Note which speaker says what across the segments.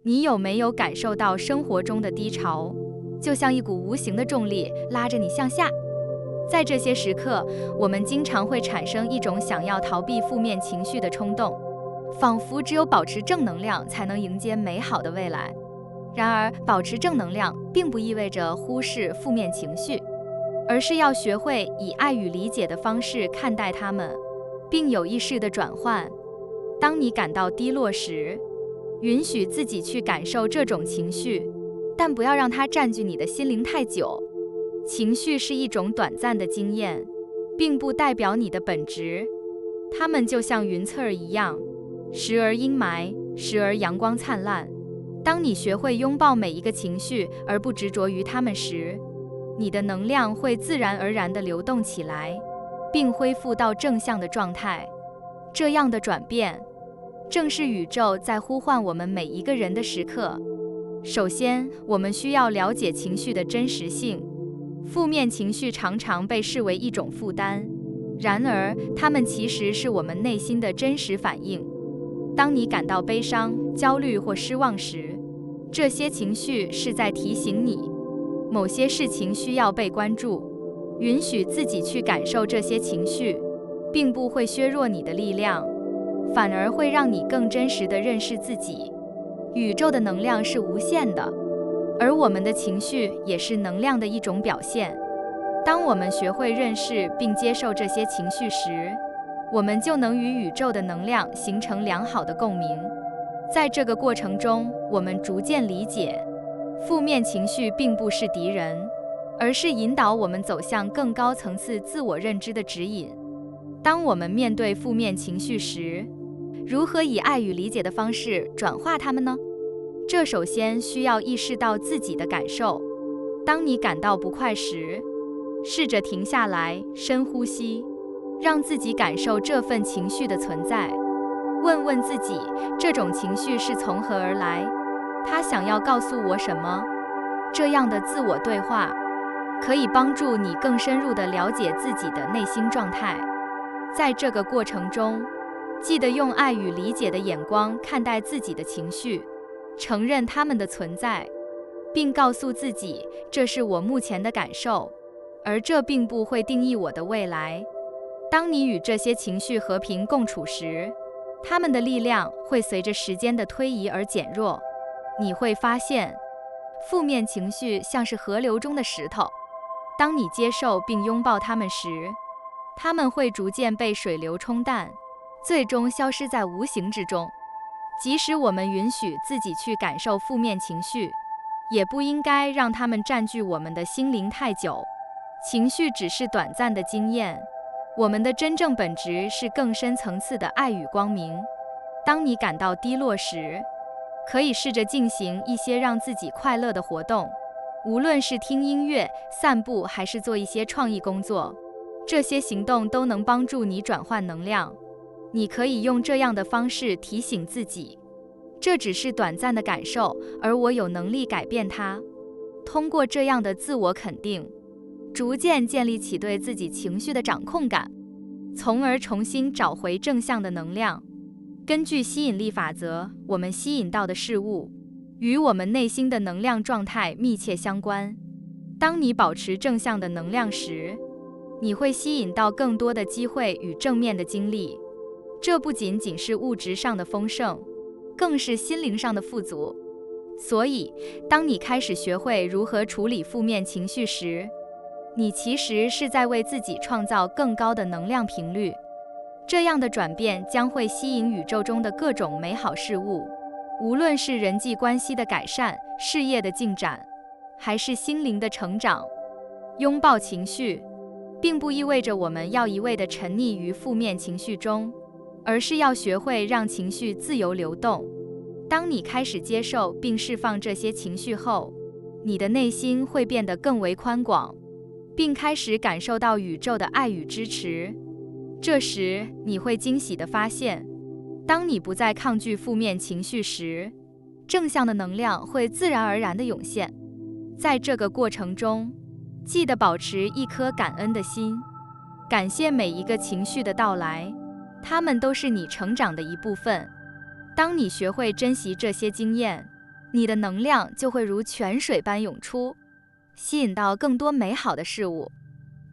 Speaker 1: 你有没有感受到生活中的低潮，就像一股无形的重力拉着你向下？在这些时刻，我们经常会产生一种想要逃避负面情绪的冲动，仿佛只有保持正能量才能迎接美好的未来。然而，保持正能量并不意味着忽视负面情绪，而是要学会以爱与理解的方式看待它们，并有意识地转换。当你感到低落时，允许自己去感受这种情绪，但不要让它占据你的心灵太久。情绪是一种短暂的经验，并不代表你的本质。它们就像云刺儿一样，时而阴霾，时而阳光灿烂。当你学会拥抱每一个情绪，而不执着于它们时，你的能量会自然而然地流动起来，并恢复到正向的状态。这样的转变，正是宇宙在呼唤我们每一个人的时刻。首先，我们需要了解情绪的真实性。负面情绪常常被视为一种负担，然而它们其实是我们内心的真实反应。当你感到悲伤、焦虑或失望时，这些情绪是在提醒你，某些事情需要被关注。允许自己去感受这些情绪，并不会削弱你的力量，反而会让你更真实地认识自己。宇宙的能量是无限的，而我们的情绪也是能量的一种表现。当我们学会认识并接受这些情绪时，我们就能与宇宙的能量形成良好的共鸣。在这个过程中，我们逐渐理解，负面情绪并不是敌人，而是引导我们走向更高层次自我认知的指引。当我们面对负面情绪时，如何以爱与理解的方式转化它们呢？这首先需要意识到自己的感受。当你感到不快时，试着停下来，深呼吸，让自己感受这份情绪的存在。问问自己，这种情绪是从何而来？它想要告诉我什么？这样的自我对话可以帮助你更深入地了解自己的内心状态。在这个过程中，记得用爱与理解的眼光看待自己的情绪，承认它们的存在，并告诉自己，这是我目前的感受，而这并不会定义我的未来。当你与这些情绪和平共处时，它们的力量会随着时间的推移而减弱。你会发现，负面情绪像是河流中的石头，当你接受并拥抱它们时，它们会逐渐被水流冲淡，最终消失在无形之中。即使我们允许自己去感受负面情绪，也不应该让它们占据我们的心灵太久。情绪只是短暂的经验，我们的真正本质是更深层次的爱与光明。当你感到低落时，可以试着进行一些让自己快乐的活动，无论是听音乐、散步，还是做一些创意工作，这些行动都能帮助你转换能量。你可以用这样的方式提醒自己，这只是短暂的感受，而我有能力改变它。通过这样的自我肯定，逐渐建立起对自己情绪的掌控感，从而重新找回正向的能量。根据吸引力法则，我们吸引到的事物与我们内心的能量状态密切相关。当你保持正向的能量时，你会吸引到更多的机会与正面的经历。这不仅仅是物质上的丰盛，更是心灵上的富足。所以，当你开始学会如何处理负面情绪时，你其实是在为自己创造更高的能量频率。这样的转变将会吸引宇宙中的各种美好事物，无论是人际关系的改善、事业的进展，还是心灵的成长。拥抱情绪，并不意味着我们要一味地沉溺于负面情绪中，而是要学会让情绪自由流动。当你开始接受并释放这些情绪后，你的内心会变得更为宽广，并开始感受到宇宙的爱与支持。这时，你会惊喜地发现，当你不再抗拒负面情绪时，正向的能量会自然而然地涌现。在这个过程中，记得保持一颗感恩的心，感谢每一个情绪的到来，它们都是你成长的一部分。当你学会珍惜这些经验，你的能量就会如泉水般涌出，吸引到更多美好的事物。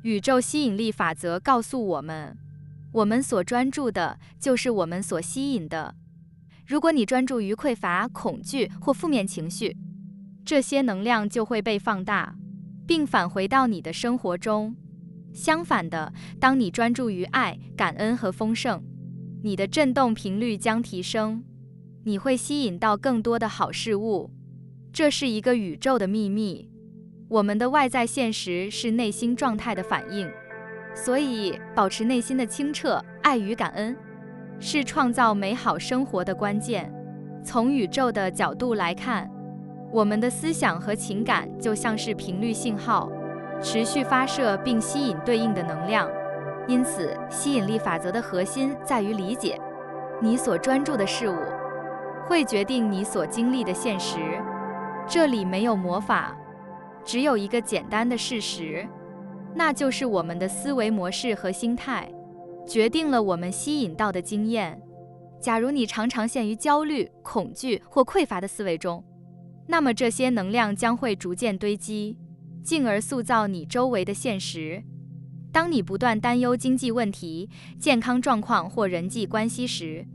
Speaker 1: 宇宙吸引力法则告诉我们，我们所专注的就是我们所吸引的。如果你专注于匮乏、恐惧或负面情绪，这些能量就会被放大，并返回到你的生活中。相反的，当你专注于爱、感恩和丰盛，你的振动频率将提升，你会吸引到更多的好事物。这是一个宇宙的秘密。我们的外在现实是内心状态的反应，所以保持内心的清澈、爱与感恩，是创造美好生活的关键。从宇宙的角度来看，我们的思想和情感就像是频率信号，持续发射并吸引对应的能量。因此，吸引力法则的核心在于理解，你所专注的事物会决定你所经历的现实。这里没有魔法，只有一个简单的事实，那就是我们的思维模式和心态决定了我们吸引到的经验。假如你常常陷于焦虑、恐惧或匮乏的思维中，那么这些能量将会逐渐堆积，进而塑造你周围的现实。当你不断担忧经济问题、健康状况或人际关系时，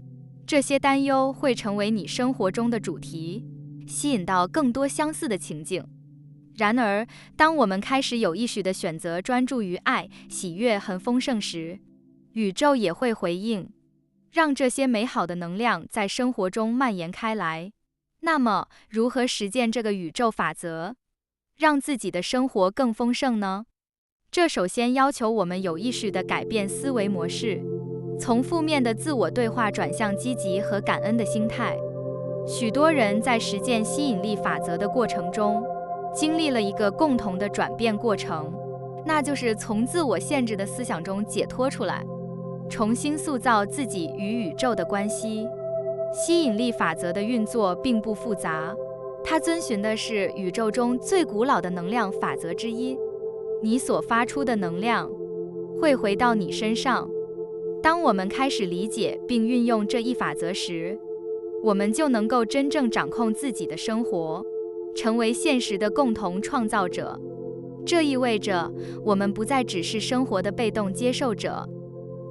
Speaker 1: 这些担忧会成为你生活中的主题，吸引到更多相似的情境。然而，当我们开始有意识地选择专注于爱、喜悦和丰盛时，宇宙也会回应，让这些美好的能量在生活中蔓延开来。那么，如何实践这个宇宙法则，让自己的生活更丰盛呢？这首先要求我们有意识地改变思维模式，从负面的自我对话转向积极和感恩的心态。许多人在实践吸引力法则的过程中，经历了一个共同的转变过程，那就是从自我限制的思想中解脱出来，重新塑造自己与宇宙的关系。吸引力法则的运作并不复杂，它遵循的是宇宙中最古老的能量法则之一：你所发出的能量会回到你身上。当我们开始理解并运用这一法则时，我们就能够真正掌控自己的生活，成为现实的共同创造者。这意味着我们不再只是生活的被动接受者，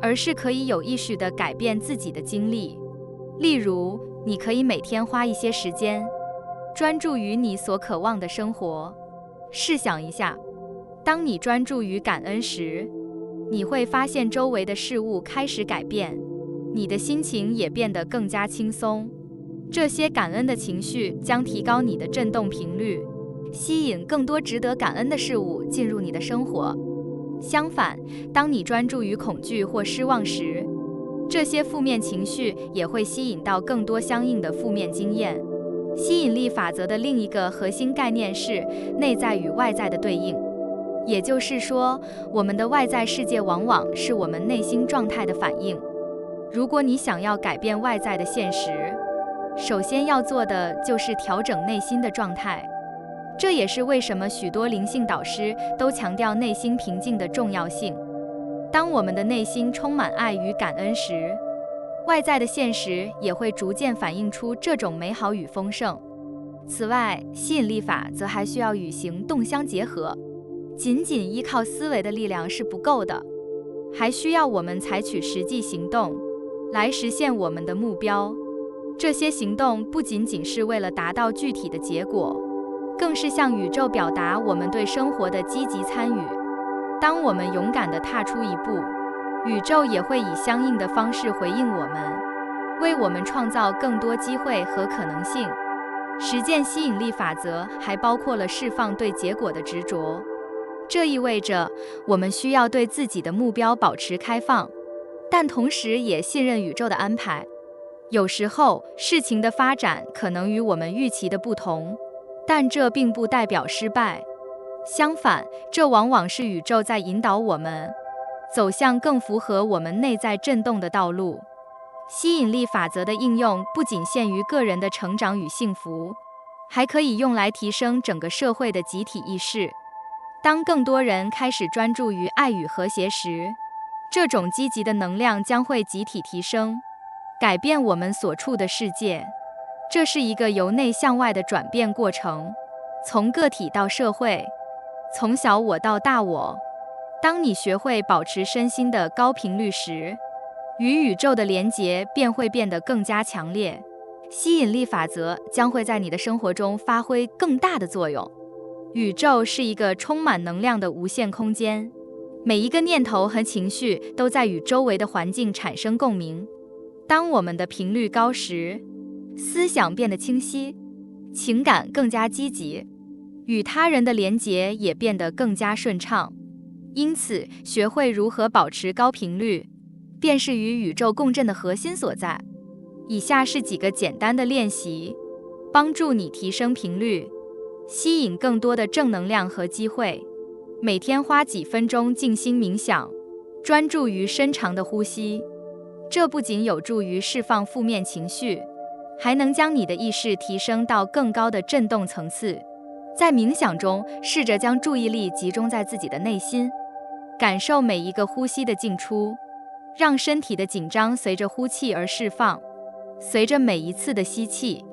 Speaker 1: 而是可以有意识地改变自己的经历。例如，你可以每天花一些时间，专注于你所渴望的生活。试想一下，当你专注于感恩时，你会发现周围的事物开始改变，你的心情也变得更加轻松。这些感恩的情绪将提高你的振动频率，吸引更多值得感恩的事物进入你的生活。相反，当你专注于恐惧或失望时，这些负面情绪也会吸引到更多相应的负面经验。吸引力法则的另一个核心概念是内在与外在的对应，也就是说，我们的外在世界往往是我们内心状态的反应。如果你想要改变外在的现实，首先要做的就是调整内心的状态。这也是为什么许多灵性导师都强调内心平静的重要性。当我们的内心充满爱与感恩时，外在的现实也会逐渐反映出这种美好与丰盛。此外，吸引力法则还需要与行动相结合，仅仅依靠思维的力量是不够的，还需要我们采取实际行动来实现我们的目标。这些行动不仅仅是为了达到具体的结果，更是向宇宙表达我们对生活的积极参与。当我们勇敢地踏出一步，宇宙也会以相应的方式回应我们，为我们创造更多机会和可能性。实践吸引力法则还包括了释放对结果的执着，这意味着我们需要对自己的目标保持开放，但同时也信任宇宙的安排。有时候，事情的发展可能与我们预期的不同，但这并不代表失败。相反，这往往是宇宙在引导我们走向更符合我们内在振动的道路。吸引力法则的应用不仅限于个人的成长与幸福，还可以用来提升整个社会的集体意识。当更多人开始专注于爱与和谐时，这种积极的能量将会集体提升，改变我们所处的世界。这是一个由内向外的转变过程，从个体到社会，从小我到大我。当你学会保持身心的高频率时，与宇宙的连结便会变得更加强烈，吸引力法则将会在你的生活中发挥更大的作用。宇宙是一个充满能量的无限空间，每一个念头和情绪都在与周围的环境产生共鸣。当我们的频率高时，思想变得清晰，情感更加积极，与他人的连结也变得更加顺畅。因此，学会如何保持高频率，便是与宇宙共振的核心所在。以下是几个简单的练习，帮助你提升频率，吸引更多的正能量和机会。每天花几分钟静心冥想，专注于深长的呼吸，这不仅有助于释放负面情绪，还能将你的意识提升到更高的振动层次。在冥想中，试着将注意力集中在自己的内心，感受每一个呼吸的进出，让身体的紧张随着呼气而释放。随着每一次的吸气，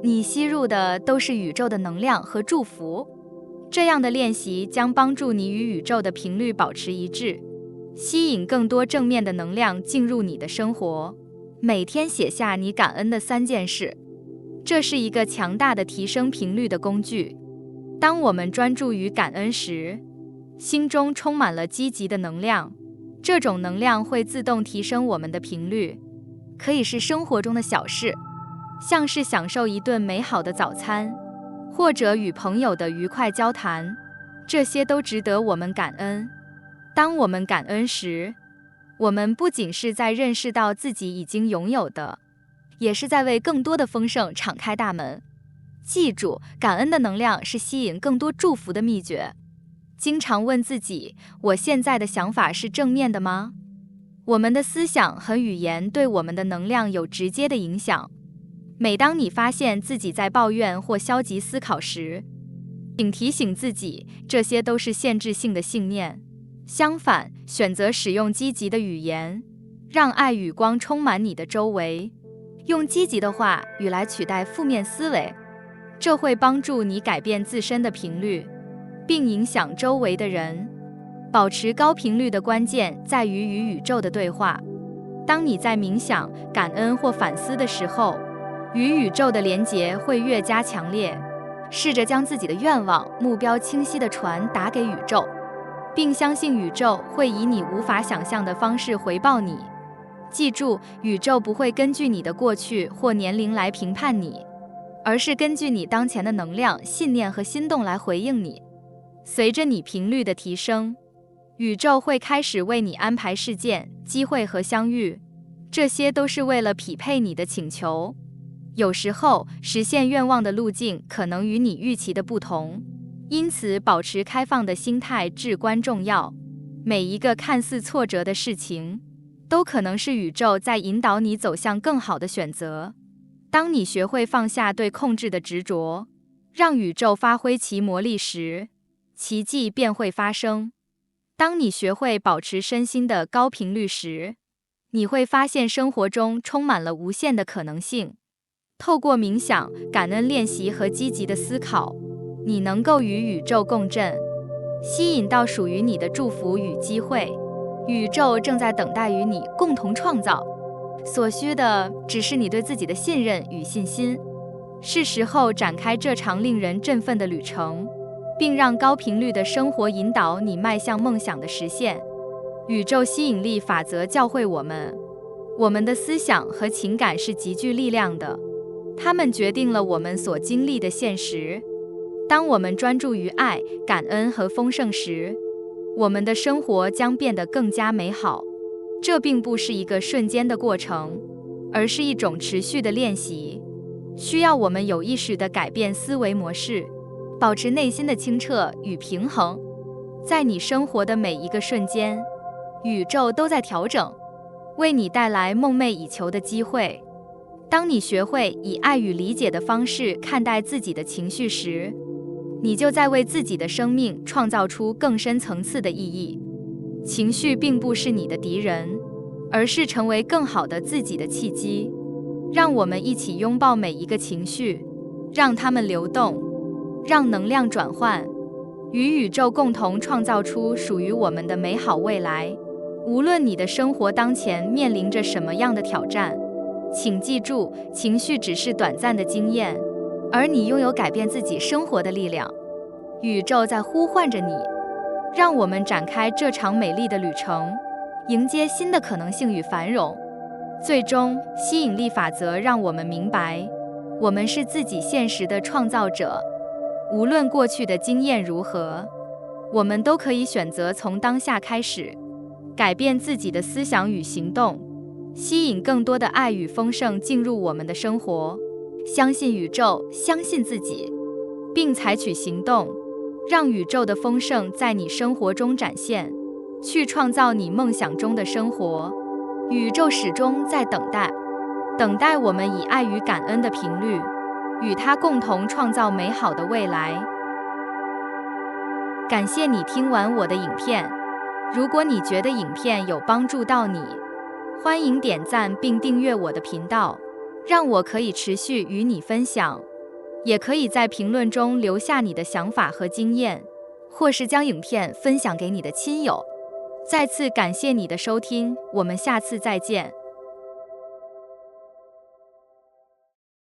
Speaker 1: 你吸入的都是宇宙的能量和祝福。这样的练习将帮助你与宇宙的频率保持一致，吸引更多正面的能量进入你的生活。每天写下你感恩的3件事，这是一个强大的提升频率的工具。当我们专注于感恩时，心中充满了积极的能量，这种能量会自动提升我们的频率。可以是生活中的小事，像是享受一顿美好的早餐，或者与朋友的愉快交谈，这些都值得我们感恩。当我们感恩时，我们不仅是在认识到自己已经拥有的，也是在为更多的丰盛敞开大门。记住，感恩的能量是吸引更多祝福的秘诀。经常问自己，我现在的想法是正面的吗？我们的思想和语言对我们的能量有直接的影响。每当你发现自己在抱怨或消极思考时，请提醒自己，这些都是限制性的信念。相反，选择使用积极的语言，让爱与光充满你的周围，用积极的话语来取代负面思维，这会帮助你改变自身的频率，并影响周围的人。保持高频率的关键在于与宇宙的对话。当你在冥想、感恩或反思的时候，与宇宙的连结会越加强烈。试着将自己的愿望、目标清晰地传达给宇宙，并相信宇宙会以你无法想象的方式回报你。记住，宇宙不会根据你的过去或年龄来评判你，而是根据你当前的能量、信念和心动来回应你。随着你频率的提升，宇宙会开始为你安排事件、机会和相遇，这些都是为了匹配你的请求。有时候，实现愿望的路径可能与你预期的不同，因此保持开放的心态至关重要。每一个看似挫折的事情，都可能是宇宙在引导你走向更好的选择。当你学会放下对控制的执着，让宇宙发挥其魔力时，奇迹便会发生。当你学会保持身心的高频率时，你会发现生活中充满了无限的可能性。透过冥想、感恩练习和积极的思考，你能够与宇宙共振，吸引到属于你的祝福与机会。宇宙正在等待与你共同创造，所需的只是你对自己的信任与信心。是时候展开这场令人振奋的旅程，并让高频率的生活引导你迈向梦想的实现。宇宙吸引力法则教会我们的思想和情感是极具力量的，它们决定了我们所经历的现实。当我们专注于爱、感恩和丰盛时，我们的生活将变得更加美好。这并不是一个瞬间的过程，而是一种持续的练习，需要我们有意识地改变思维模式，保持内心的清澈与平衡。在你生活的每一个瞬间，宇宙都在调整，为你带来梦寐以求的机会。当你学会以爱与理解的方式看待自己的情绪时，你就在为自己的生命创造出更深层次的意义。情绪并不是你的敌人，而是成为更好的自己的契机。让我们一起拥抱每一个情绪，让它们流动，让能量转换，与宇宙共同创造出属于我们的美好未来。无论你的生活当前面临着什么样的挑战，请记住，情绪只是短暂的经验，而你拥有改变自己生活的力量。宇宙在呼唤着你，让我们展开这场美丽的旅程，迎接新的可能性与繁荣。最终，吸引力法则让我们明白，我们是自己现实的创造者。无论过去的经验如何，我们都可以选择从当下开始，改变自己的思想与行动，吸引更多的爱与丰盛进入我们的生活。相信宇宙，相信自己，并采取行动，让宇宙的丰盛在你生活中展现，去创造你梦想中的生活。宇宙始终在等待我们以爱与感恩的频率，与它共同创造美好的未来。感谢你听完我的影片，如果你觉得影片有帮助到你，欢迎点赞并订阅我的频道，让我可以持续与你分享。也可以在评论中留下你的想法和经验，或是将影片分享给你的亲友。再次感谢你的收听，我们下次再见。